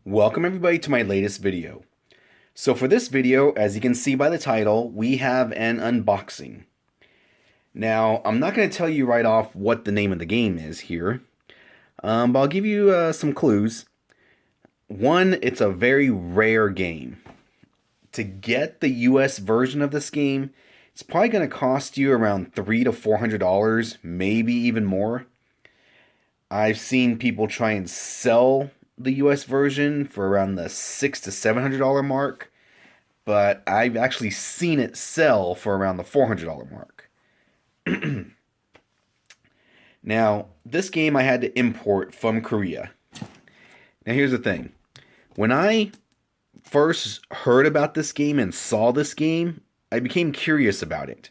Welcome everybody to my latest video. So for this video, as you can see by the title, we have an unboxing. Now, I'm not going to tell you right off what the name of the game is here, but I'll give you some clues. One, it's a very rare game. To get the US version of this game, it's probably going to cost you around $300 to $400, maybe even more. I've seen people try and sell the US version for around the $600 to $700 mark, but I've actually seen it sell for around the $400 mark. Now, this game I had to import from Korea. Now here's the thing. When I first heard about this game and saw this game, I became curious about it.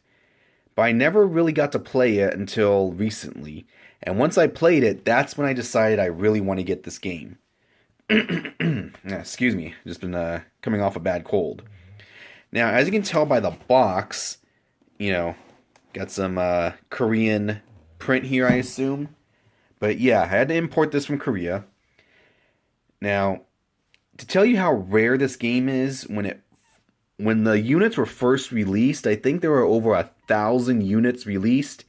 But I never really got to play it until recently. And once I played it, that's when I decided I really want to get this game. Excuse me, just been coming off a bad cold. Now, as you can tell by the box, got some Korean print here, I assume. But yeah, I had to import this from Korea. Now, to tell you how rare this game is, when the units were first released, I think there were over 1,000 units released,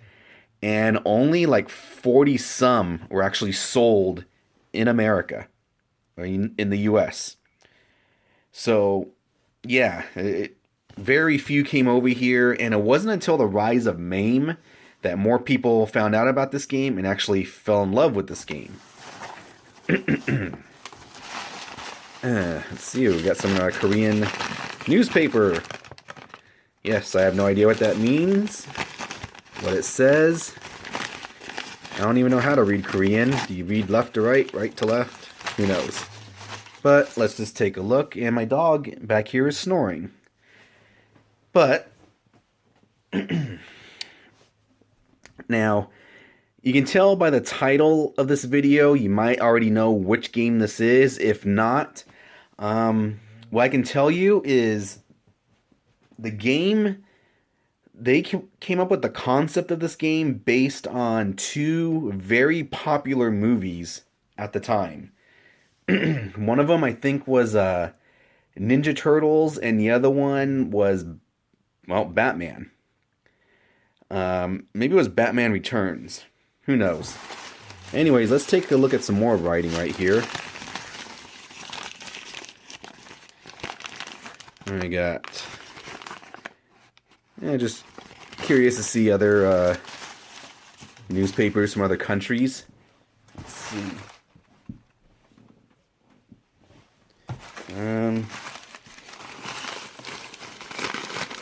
and only like 40 some were actually sold in America. In the US. So, yeah, very few came over here, and it wasn't until the rise of MAME that more people found out about this game and actually fell in love with this game. Let's see, we got some Korean newspaper. Yes, I have no idea what that means, what it says. I don't even know how to read Korean. Do you read left to right, right to left? Who knows? But let's just take a look, and my dog back here is snoring. But now, you can tell by the title of this video, you might already know which game this is. If not, what I can tell you is the game, they came up with the concept of this game based on two very popular movies at the time. One of them, I think, was Ninja Turtles, and the other one was, well, Batman. Maybe it was Batman Returns. Who knows? Anyways, let's take a look at some more writing right here. I got... just curious to see other newspapers from other countries. Let's see.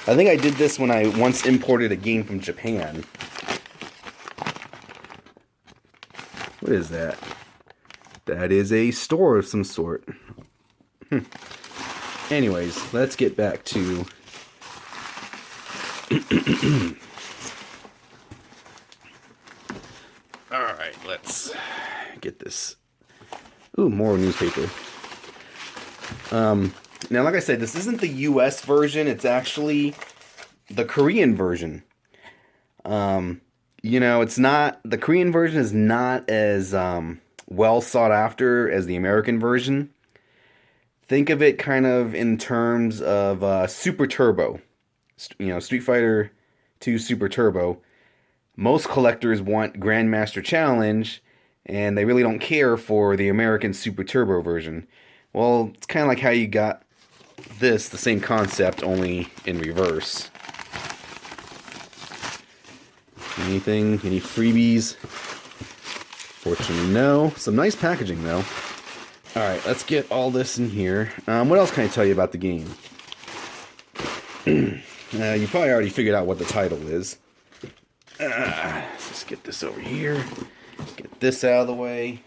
I think I did this when I once imported a game from Japan. What is that? That is a store of some sort. Anyways, let's get back to... Alright, let's get this. Ooh, more newspaper. Now, like I said, this isn't the US version. It's actually the Korean version. It's not... The Korean version is not as well sought after as the American version. Think of it kind of in terms of Super Turbo. Street Fighter 2 Super Turbo. Most collectors want Grandmaster Challenge, and they really don't care for the American Super Turbo version. Well, it's kind of like how you got this, the same concept, only in reverse. Anything? Any freebies? Fortunately, no. Some nice packaging, though. Alright, let's get all this in here. What else can I tell you about the game? You probably already figured out what the title is. Let's just get this over here. Get this out of the way.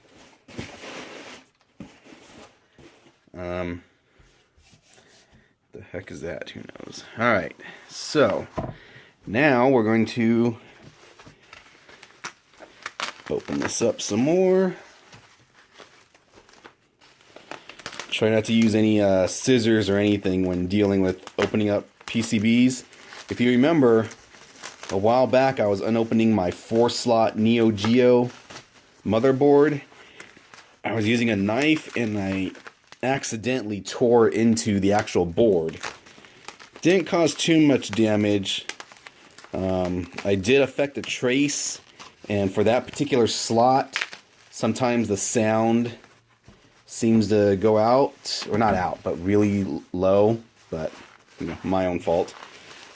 The heck is that? Who knows? Alright, so now we're going to open this up some more. Try not to use any scissors or anything when dealing with opening up PCBs. If you remember, a while back I was unopening my 4-slot Neo Geo motherboard. I was using a knife and I accidentally tore into the actual board. Didn't cause too much damage. I did affect the trace, and for that particular slot, sometimes the sound seems to go out, or not out, but really low, but you know, my own fault.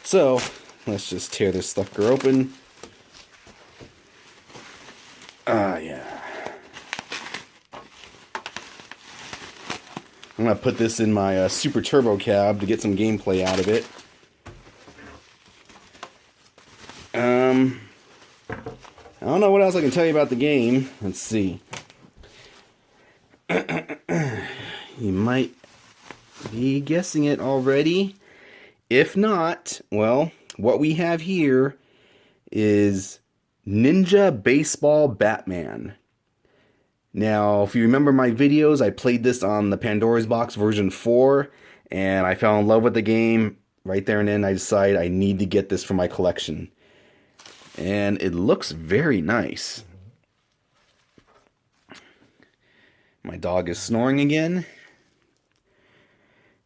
So let's just tear this sucker open. Yeah. I'm gonna put this in my Super Turbo cab to get some gameplay out of it. I don't know what else I can tell you about the game. Let's see. You might be guessing it already. If not, well, what we have here is Ninja Baseball Batman. Now, if you remember my videos, I played this on the Pandora's Box version 4, and I fell in love with the game. Right there and then I decided I need to get this for my collection. And it looks very nice. My dog is snoring again.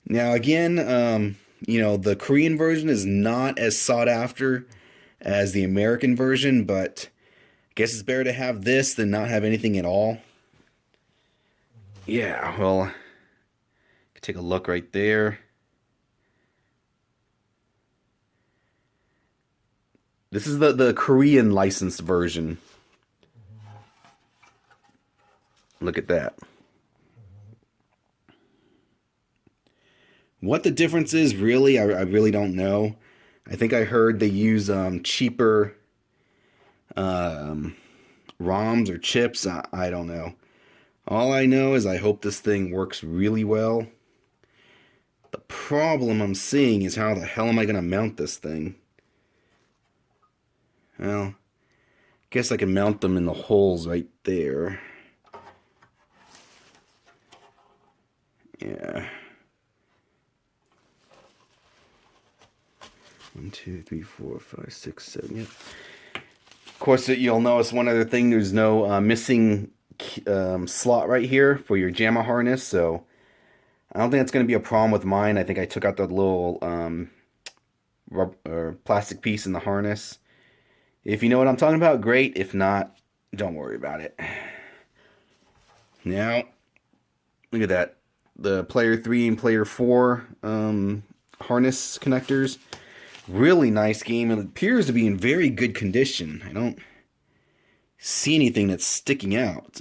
Now again, you know, the Korean version is not as sought after as the American version, but I guess it's better to have this than not have anything at all. Yeah, well, take a look right there. This is the Korean licensed version. Look at that. What the difference is, really, I really don't know. I think I heard they use cheaper ROMs or chips. I don't know. All I know is I hope this thing works really well. The problem I'm seeing is how the hell am I going to mount this thing? Well, I guess I can mount them in the holes right there. Yeah. 1, 2, 3, 4, 5, 6, 7. Yep. Of course, you'll notice one other thing. There's no missing slot right here for your JAMA harness. So I don't think that's going to be a problem with mine. I think I took out the little plastic piece in the harness. If you know what I'm talking about, great. If not, don't worry about it. Now, look at that. The Player 3 and Player 4 harness connectors. Really nice game. It appears to be in very good condition. I don't see anything that's sticking out.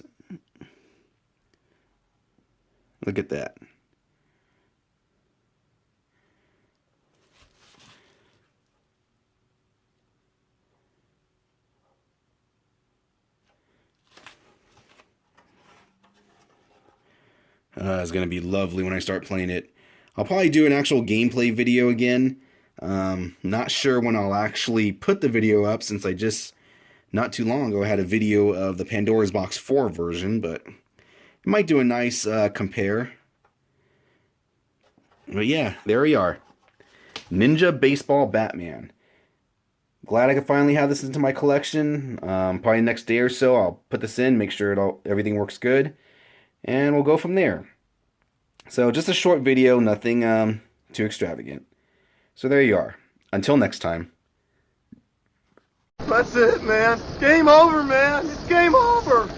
Look at that. It's going to be lovely when I start playing it. I'll probably do an actual gameplay video again. Not sure when I'll actually put the video up, since I just, not too long ago, had a video of the Pandora's Box 4 version, but I might do a nice compare. But yeah, there we are. Ninja Baseball Batman. Glad I could finally have this into my collection. Probably next day or so I'll put this in, make sure everything works good, and we'll go from there. So just a short video, nothing too extravagant. So there you are. Until next time. That's it, man. Game over, man. It's game over.